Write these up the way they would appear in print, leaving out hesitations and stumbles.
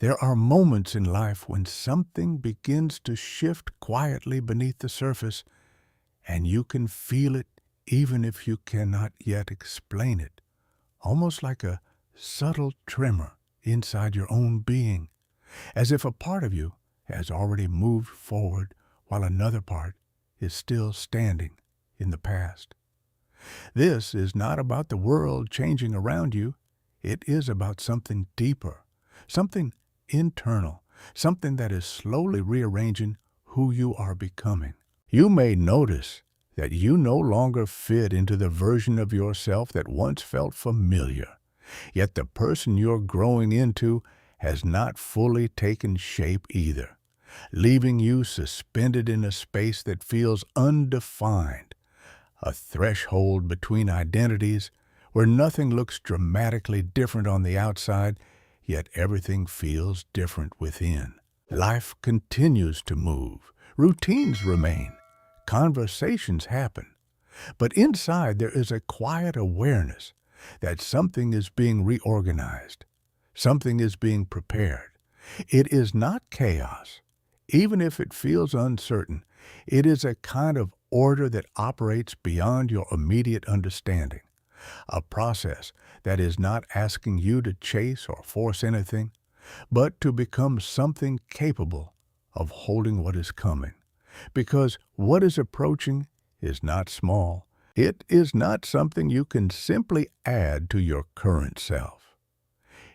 There are moments in life when something begins to shift quietly beneath the surface, and you can feel it even if you cannot yet explain it, almost like a subtle tremor inside your own being, as if a part of you has already moved forward while another part is still standing in the past. This is not about the world changing around you. It is about something deeper, something internal, something that is slowly rearranging who you are becoming. You may notice that you no longer fit into the version of yourself that once felt familiar, yet the person you're growing into has not fully taken shape either, leaving you suspended in a space that feels undefined, a threshold between identities where nothing looks dramatically different on the outside, yet everything feels different within. Life continues to move, routines remain, conversations happen, but inside there is a quiet awareness that something is being reorganized, something is being prepared. It is not chaos. Even if it feels uncertain, it is a kind of order that operates beyond your immediate understanding, a process that is not asking you to chase or force anything, but to become something capable of holding what is coming. Because what is approaching is not small. It is not something you can simply add to your current self.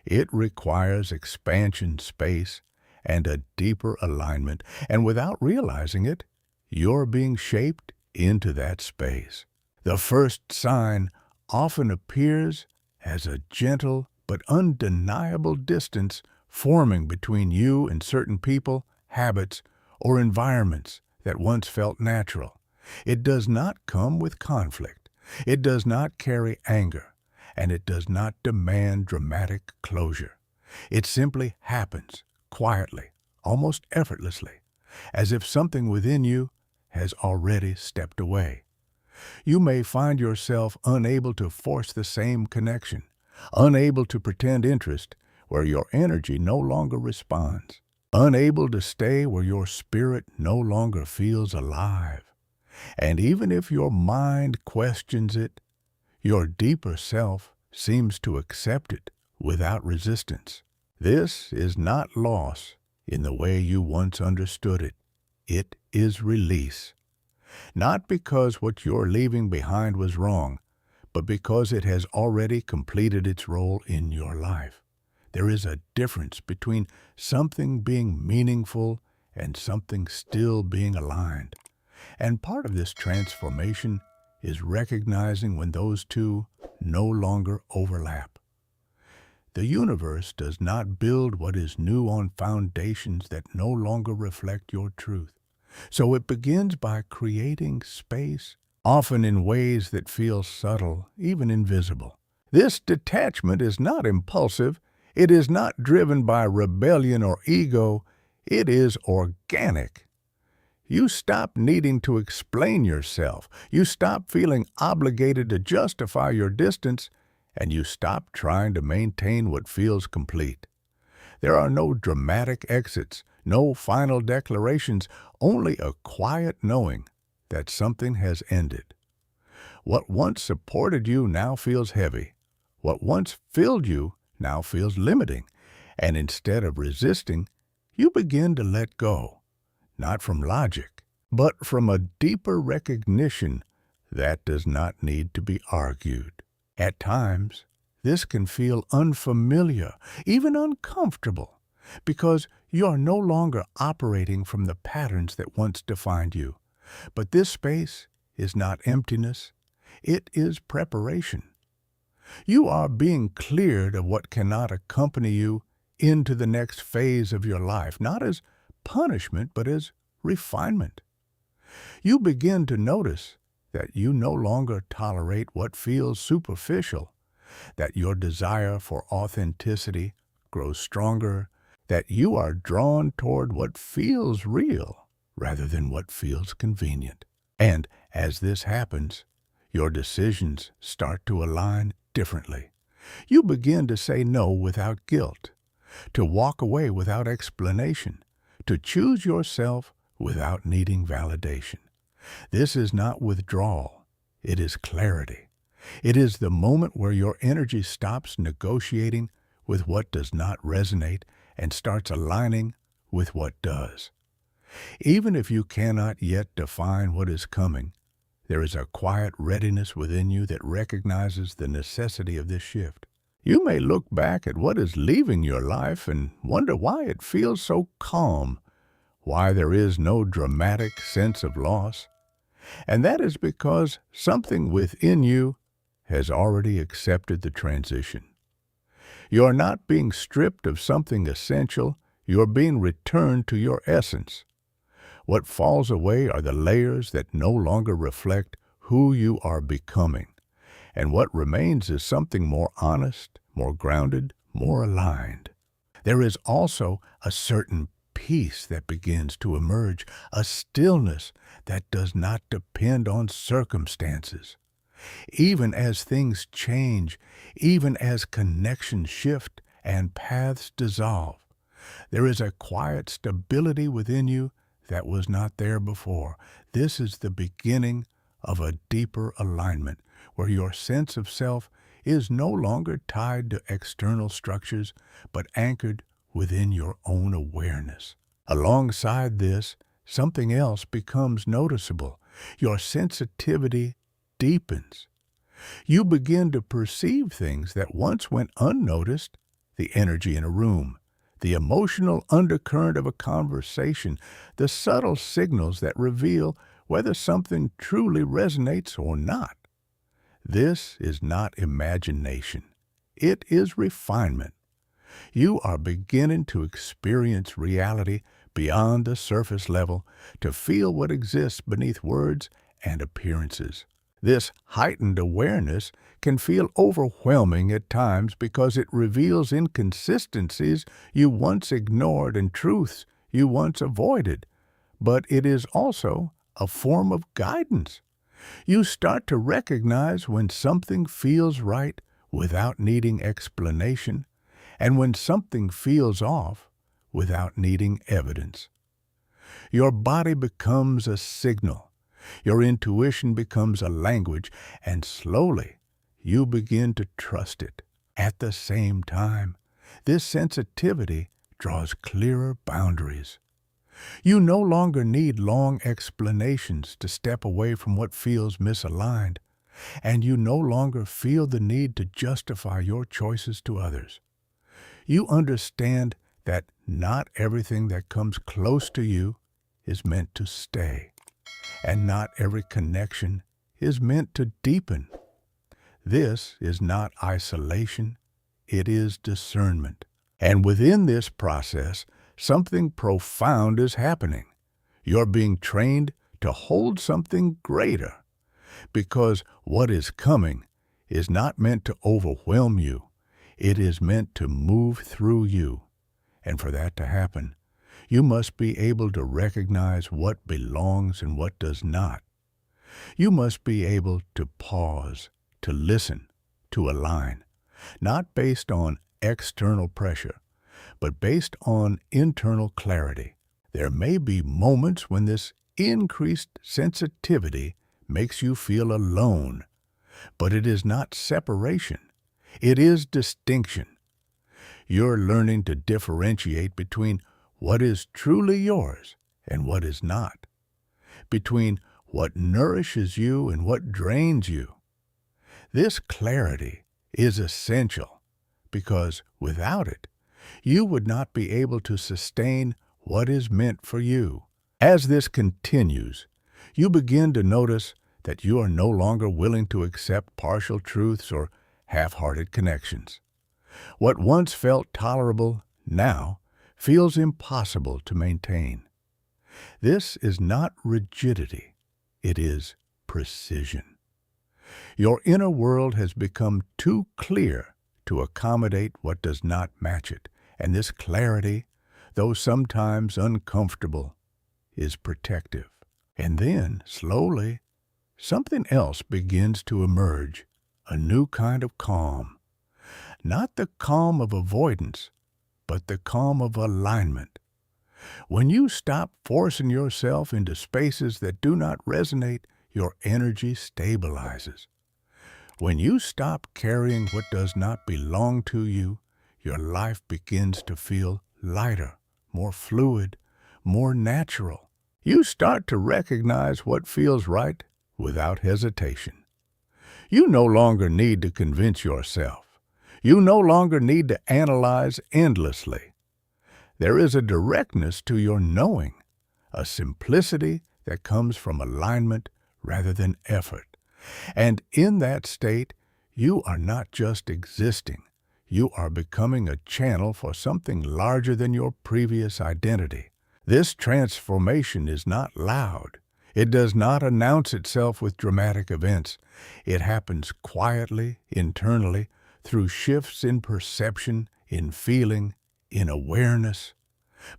It requires expansion space and a deeper alignment, and without realizing it, you're being shaped into that space. The first sign often appears as a gentle but undeniable distance forming between you and certain people, habits, or environments that once felt natural. It does not come with conflict. It does not carry anger, and it does not demand dramatic closure. It simply happens quietly, almost effortlessly, as if something within you has already stepped away. You may find yourself unable to force the same connection, unable to pretend interest where your energy no longer responds, unable to stay where your spirit no longer feels alive. And even if your mind questions it, your deeper self seems to accept it without resistance. This is not loss in the way you once understood it. It is release. Not because what you're leaving behind was wrong, but because it has already completed its role in your life. There is a difference between something being meaningful and something still being aligned. And part of this transformation is recognizing when those two no longer overlap. The universe does not build what is new on foundations that no longer reflect your truth. So it begins by creating space, often in ways that feel subtle, even invisible. This detachment is not impulsive. It is not driven by rebellion or ego. It is organic. You stop needing to explain yourself. You stop feeling obligated to justify your distance, and you stop trying to maintain what feels complete. There are no dramatic exits, no final declarations, only a quiet knowing that something has ended. What once supported you now feels heavy. What once filled you now feels limiting. And instead of resisting, you begin to let go, not from logic, but from a deeper recognition that does not need to be argued. At times, this can feel unfamiliar, even uncomfortable, because you are no longer operating from the patterns that once defined you. But this space is not emptiness. It is preparation. You are being cleared of what cannot accompany you into the next phase of your life, not as punishment, but as refinement. You begin to notice that you no longer tolerate what feels superficial, that your desire for authenticity grows stronger, that you are drawn toward what feels real rather than what feels convenient. And as this happens, your decisions start to align differently. You begin to say no without guilt, to walk away without explanation, to choose yourself without needing validation. This is not withdrawal, it is clarity. It is the moment where your energy stops negotiating with what does not resonate and starts aligning with what does. Even if you cannot yet define what is coming, there is a quiet readiness within you that recognizes the necessity of this shift. You may look back at what is leaving your life and wonder why it feels so calm, why there is no dramatic sense of loss. And that is because something within you has already accepted the transition. You are not being stripped of something essential, you are being returned to your essence. What falls away are the layers that no longer reflect who you are becoming, and what remains is something more honest, more grounded, more aligned. There is also a certain peace that begins to emerge, a stillness that does not depend on circumstances. Even as things change, even as connections shift and paths dissolve, there is a quiet stability within you that was not there before. This is the beginning of a deeper alignment, where your sense of self is no longer tied to external structures, but anchored within your own awareness. Alongside this, something else becomes noticeable. Your sensitivity deepens. You begin to perceive things that once went unnoticed: the energy in a room, the emotional undercurrent of a conversation, the subtle signals that reveal whether something truly resonates or not. This is not imagination. It is refinement. You are beginning to experience reality beyond the surface level, to feel what exists beneath words and appearances. This heightened awareness can feel overwhelming at times because it reveals inconsistencies you once ignored and truths you once avoided. But it is also a form of guidance. You start to recognize when something feels right without needing explanation, and when something feels off without needing evidence. Your body becomes a signal. Your intuition becomes a language, and slowly you begin to trust it. At the same time, this sensitivity draws clearer boundaries. You no longer need long explanations to step away from what feels misaligned, and you no longer feel the need to justify your choices to others. You understand that not everything that comes close to you is meant to stay, and not every connection is meant to deepen. This is not isolation, it is discernment. And within this process, something profound is happening. You're being trained to hold something greater, because what is coming is not meant to overwhelm you. It is meant to move through you. And for that to happen, you must be able to recognize what belongs and what does not. You must be able to pause, to listen, to align, not based on external pressure, but based on internal clarity. There may be moments when this increased sensitivity makes you feel alone, but it is not separation. It is distinction. You're learning to differentiate between what is truly yours and what is not, between what nourishes you and what drains you. This clarity is essential, because without it, you would not be able to sustain what is meant for you. As this continues, you begin to notice that you are no longer willing to accept partial truths or half-hearted connections. What once felt tolerable now feels impossible to maintain. This is not rigidity, it is precision. Your inner world has become too clear to accommodate what does not match it, and this clarity, though sometimes uncomfortable, is protective. And then, slowly, something else begins to emerge, a new kind of calm. Not the calm of avoidance, but the calm of alignment. When you stop forcing yourself into spaces that do not resonate, your energy stabilizes. When you stop carrying what does not belong to you, your life begins to feel lighter, more fluid, more natural. You start to recognize what feels right without hesitation. You no longer need to convince yourself. You no longer need to analyze endlessly. There is a directness to your knowing, a simplicity that comes from alignment rather than effort. And in that state, you are not just existing. You are becoming a channel for something larger than your previous identity. This transformation is not loud. It does not announce itself with dramatic events. It happens quietly, internally, through shifts in perception, in feeling, in awareness.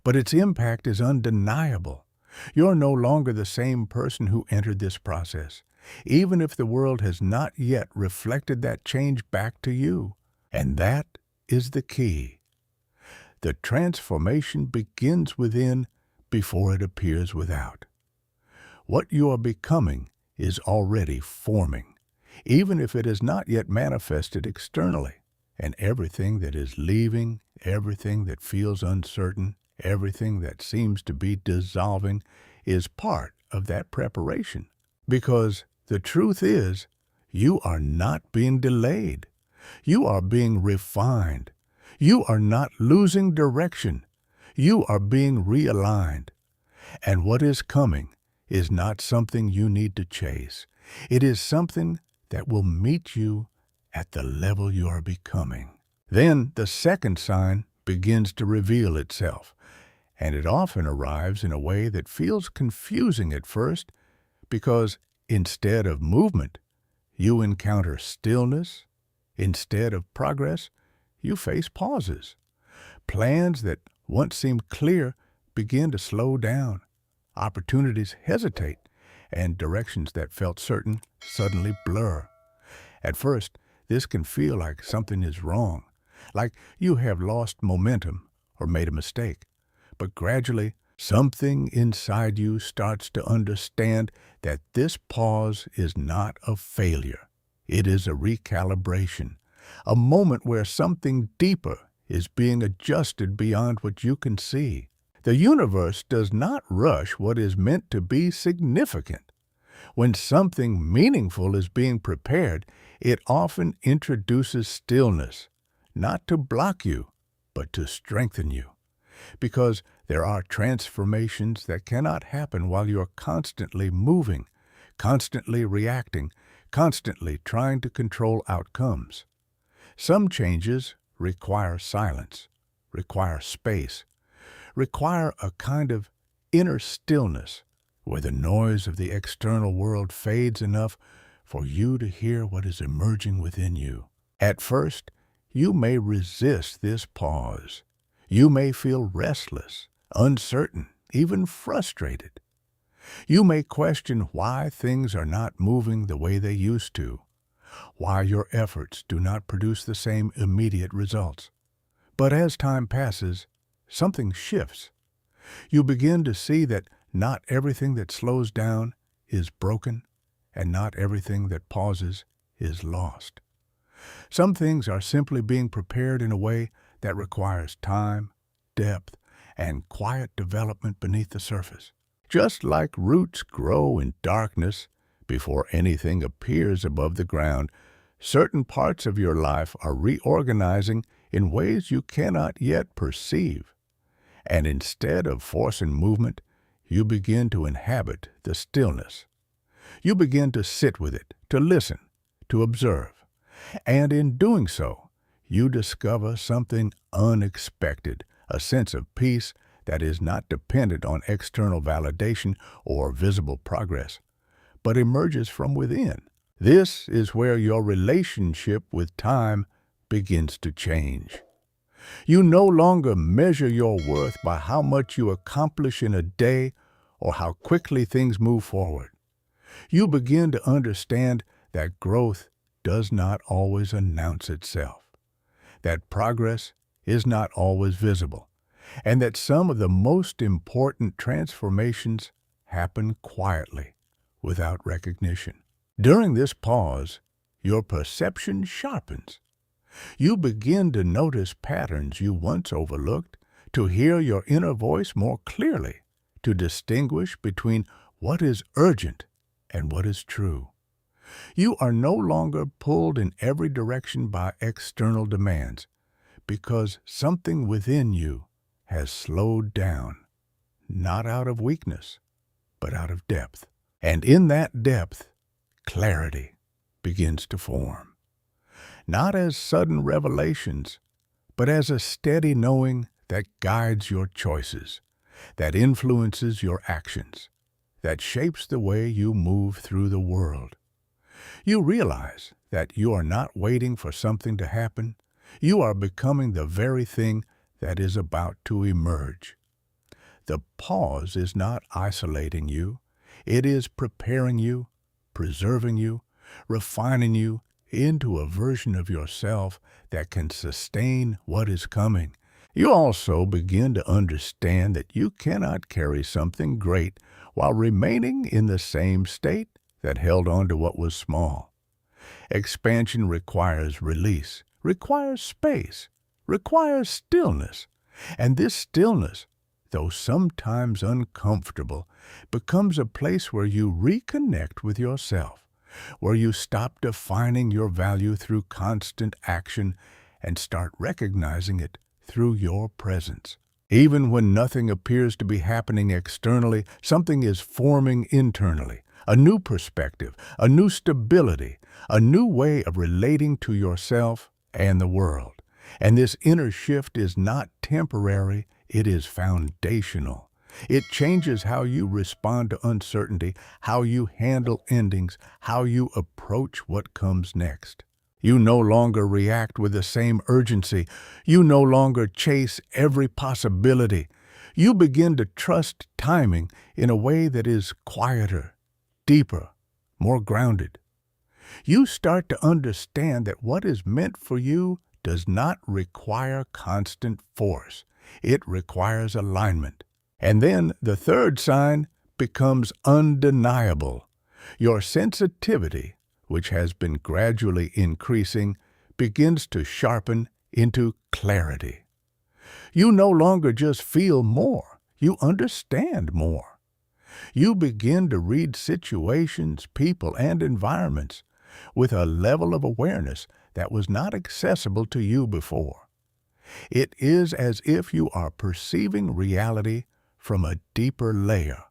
But its impact is undeniable. You're no longer the same person who entered this process, even if the world has not yet reflected that change back to you. And that is the key. The transformation begins within before it appears without. What you are becoming is already forming, even if it has not yet manifested externally. And everything that is leaving, everything that feels uncertain, everything that seems to be dissolving is part of that preparation. Because the truth is, you are not being delayed. You are being refined. You are not losing direction. You are being realigned. And what is coming is not something you need to chase. It is something that will meet you at the level you are becoming. Then the second sign begins to reveal itself, and it often arrives in a way that feels confusing at first because instead of movement, you encounter stillness. Instead of progress, you face pauses. Plans that once seemed clear begin to slow down. Opportunities hesitate, and directions that felt certain suddenly blur. At first, this can feel like something is wrong, like you have lost momentum or made a mistake. But gradually, something inside you starts to understand that this pause is not a failure. It is a recalibration, a moment where something deeper is being adjusted beyond what you can see. The universe does not rush what is meant to be significant. When something meaningful is being prepared, it often introduces stillness, not to block you, but to strengthen you. Because there are transformations that cannot happen while you're constantly moving, constantly reacting, constantly trying to control outcomes. Some changes require silence, require space, require a kind of inner stillness where the noise of the external world fades enough for you to hear what is emerging within you. At first, you may resist this pause. You may feel restless, uncertain, even frustrated. You may question why things are not moving the way they used to, why your efforts do not produce the same immediate results. But as time passes, something shifts. You begin to see that not everything that slows down is broken, and not everything that pauses is lost. Some things are simply being prepared in a way that requires time, depth, and quiet development beneath the surface. Just like roots grow in darkness before anything appears above the ground, certain parts of your life are reorganizing in ways you cannot yet perceive. And instead of forcing movement, you begin to inhabit the stillness. You begin to sit with it, to listen, to observe. And in doing so, you discover something unexpected, a sense of peace that is not dependent on external validation or visible progress, but emerges from within. This is where your relationship with time begins to change. You no longer measure your worth by how much you accomplish in a day or how quickly things move forward. You begin to understand that growth does not always announce itself, that progress is not always visible, and that some of the most important transformations happen quietly, without recognition. During this pause, your perception sharpens. You begin to notice patterns you once overlooked, to hear your inner voice more clearly, to distinguish between what is urgent and what is true. You are no longer pulled in every direction by external demands, because something within you has slowed down, not out of weakness, but out of depth. And in that depth, clarity begins to form, not as sudden revelations, but as a steady knowing that guides your choices, that influences your actions, that shapes the way you move through the world. You realize that you are not waiting for something to happen. You are becoming the very thing that is about to emerge. The pause is not isolating you. It is preparing you, preserving you, refining you into a version of yourself that can sustain what is coming. You also begin to understand that you cannot carry something great while remaining in the same state that held on to what was small. Expansion requires release, requires space, requires stillness. And this stillness, though sometimes uncomfortable, becomes a place where you reconnect with yourself, where you stop defining your value through constant action and start recognizing it through your presence. Even when nothing appears to be happening externally, something is forming internally. A new perspective, a new stability, a new way of relating to yourself and the world. And this inner shift is not temporary, it is foundational. It changes how you respond to uncertainty, how you handle endings, how you approach what comes next. You no longer react with the same urgency. You no longer chase every possibility. You begin to trust timing in a way that is quieter, deeper, more grounded. You start to understand that what is meant for you does not require constant force. It requires alignment. And then the third sign becomes undeniable. Your sensitivity, which has been gradually increasing, begins to sharpen into clarity. You no longer just feel more, you understand more. You begin to read situations, people, and environments with a level of awareness that was not accessible to you before. It is as if you are perceiving reality from a deeper layer,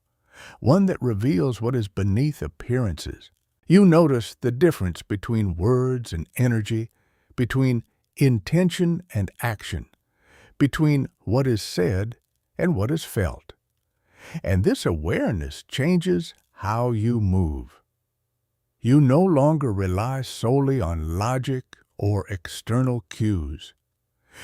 one that reveals what is beneath appearances. You notice the difference between words and energy, between intention and action, between what is said and what is felt. And this awareness changes how you move. You no longer rely solely on logic or external cues.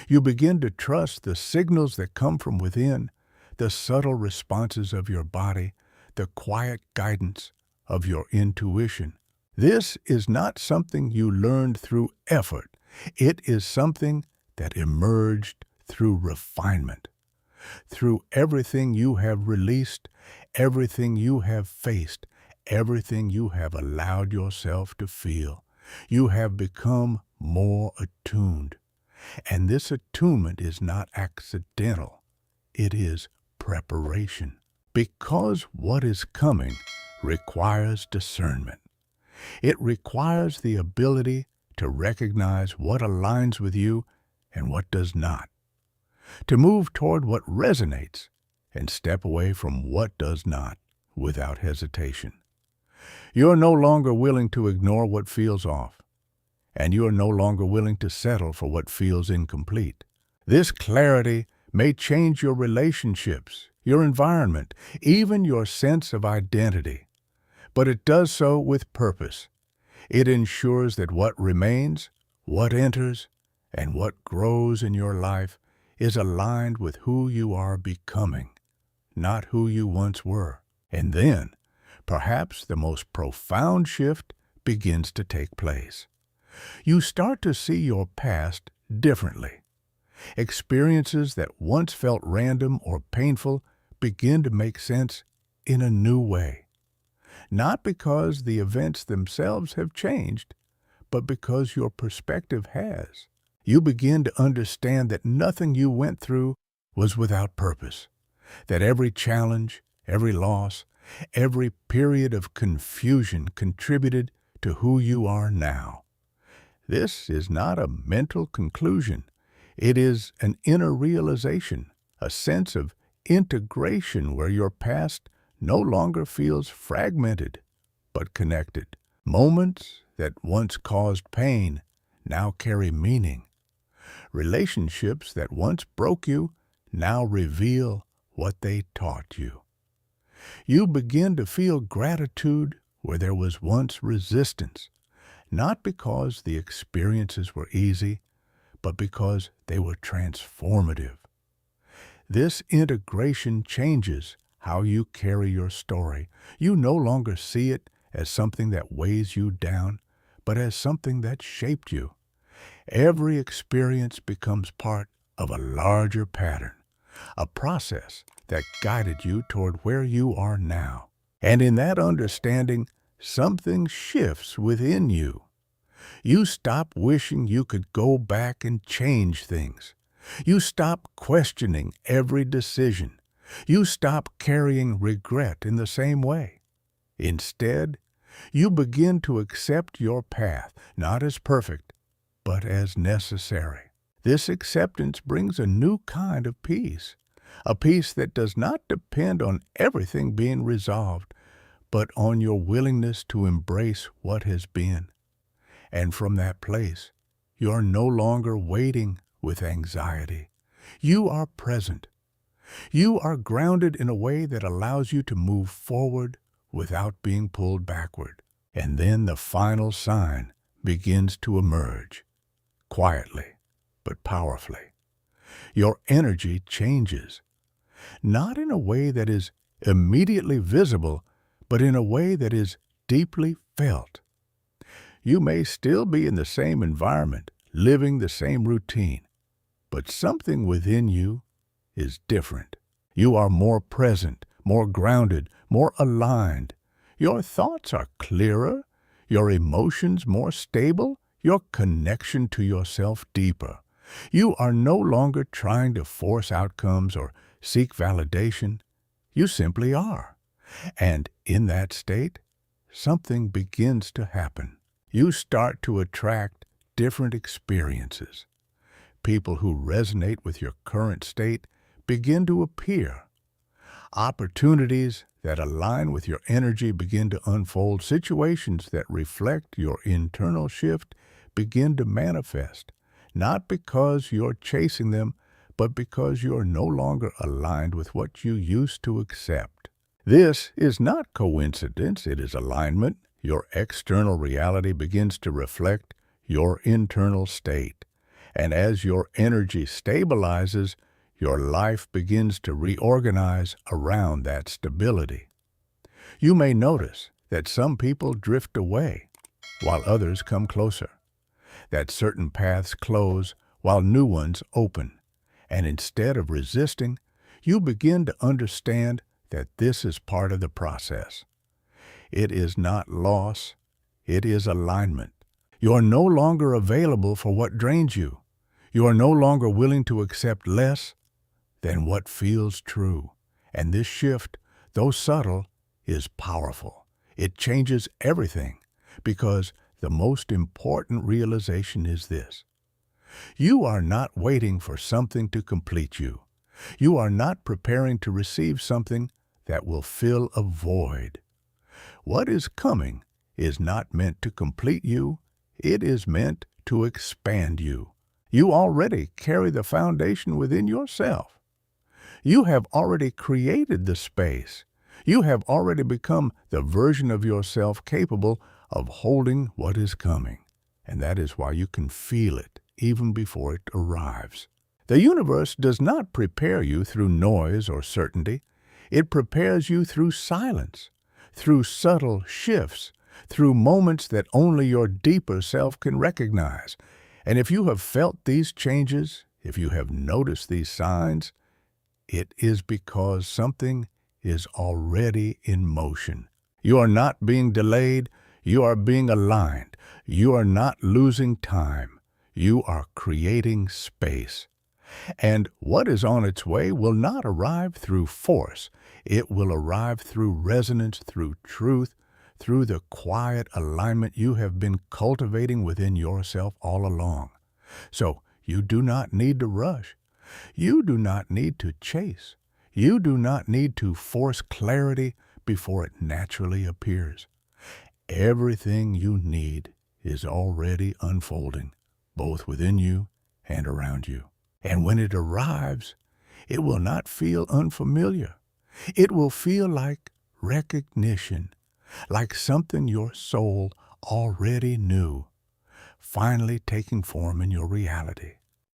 You begin to trust the signals that come from within, the subtle responses of your body, the quiet guidance of your intuition. This is not something you learned through effort. It is something that emerged through refinement, through everything you have released, everything you have faced, everything you have allowed yourself to feel. You have become more attuned. And this attunement is not accidental. It is preparation. Because what is coming requires discernment. It requires the ability to recognize what aligns with you and what does not, to move toward what resonates and step away from what does not without hesitation. You are no longer willing to ignore what feels off, and you are no longer willing to settle for what feels incomplete. This clarity may change your relationships, your environment, even your sense of identity, but it does so with purpose. It ensures that what remains, what enters, and what grows in your life is aligned with who you are becoming, not who you once were. And then, perhaps the most profound shift begins to take place. You start to see your past differently. Experiences that once felt random or painful begin to make sense in a new way. Not because the events themselves have changed, but because your perspective has. You begin to understand that nothing you went through was without purpose, that every challenge, every loss, every period of confusion contributed to who you are now. This is not a mental conclusion. It is an inner realization, a sense of integration where your past no longer feels fragmented, but connected. Moments that once caused pain now carry meaning. Relationships that once broke you now reveal what they taught you. You begin to feel gratitude where there was once resistance, not because the experiences were easy, but because they were transformative. This integration changes how you carry your story. You no longer see it as something that weighs you down, but as something that shaped you. Every experience becomes part of a larger pattern, a process that guided you toward where you are now. And in that understanding, something shifts within you. You stop wishing you could go back and change things. You stop questioning every decision. You stop carrying regret in the same way. Instead, you begin to accept your path, not as perfect, but as necessary. This acceptance brings a new kind of peace, a peace that does not depend on everything being resolved, but on your willingness to embrace what has been. And from that place, you are no longer waiting with anxiety. You are present. You are grounded in a way that allows you to move forward without being pulled backward. And then the final sign begins to emerge, quietly but powerfully. Your energy changes, not in a way that is immediately visible, but in a way that is deeply felt. You may still be in the same environment, living the same routine, but something within you is different. You are more present, more grounded, more aligned. Your thoughts are clearer, your emotions more stable, your connection to yourself deeper. You are no longer trying to force outcomes or seek validation. You simply are. And in that state, something begins to happen. You start to attract different experiences. People who resonate with your current state begin to appear. Opportunities that align with your energy begin to unfold. Situations that reflect your internal shift begin to manifest, not because you're chasing them, but because you're no longer aligned with what you used to accept. This is not coincidence, it is alignment. Your external reality begins to reflect your internal state. And as your energy stabilizes, your life begins to reorganize around that stability. You may notice that some people drift away while others come closer, that certain paths close while new ones open. And instead of resisting, you begin to understand that this is part of the process. It is not loss, it is alignment. You are no longer available for what drains you. You are no longer willing to accept less than what feels true. And this shift, though subtle, is powerful. It changes everything because the most important realization is this. You are not waiting for something to complete you. You are not preparing to receive something that will fill a void. What is coming is not meant to complete you. It is meant to expand you. You already carry the foundation within yourself. You have already created the space. You have already become the version of yourself capable of holding what is coming. And that is why you can feel it even before it arrives. The universe does not prepare you through noise or certainty. It prepares you through silence, through subtle shifts, through moments that only your deeper self can recognize. And if you have felt these changes If you have noticed these signs, it is because something is already in motion. You are not being delayed. You are being aligned. You are not losing time. You are creating space. And what is on its way will not arrive through force. It will arrive through resonance, through truth, through the quiet alignment you have been cultivating within yourself all along. So you do not need to rush. You do not need to chase. You do not need to force clarity before it naturally appears. Everything you need is already unfolding, both within you and around you. And when it arrives, it will not feel unfamiliar. It will feel like recognition, like something your soul already knew, finally taking form in your reality.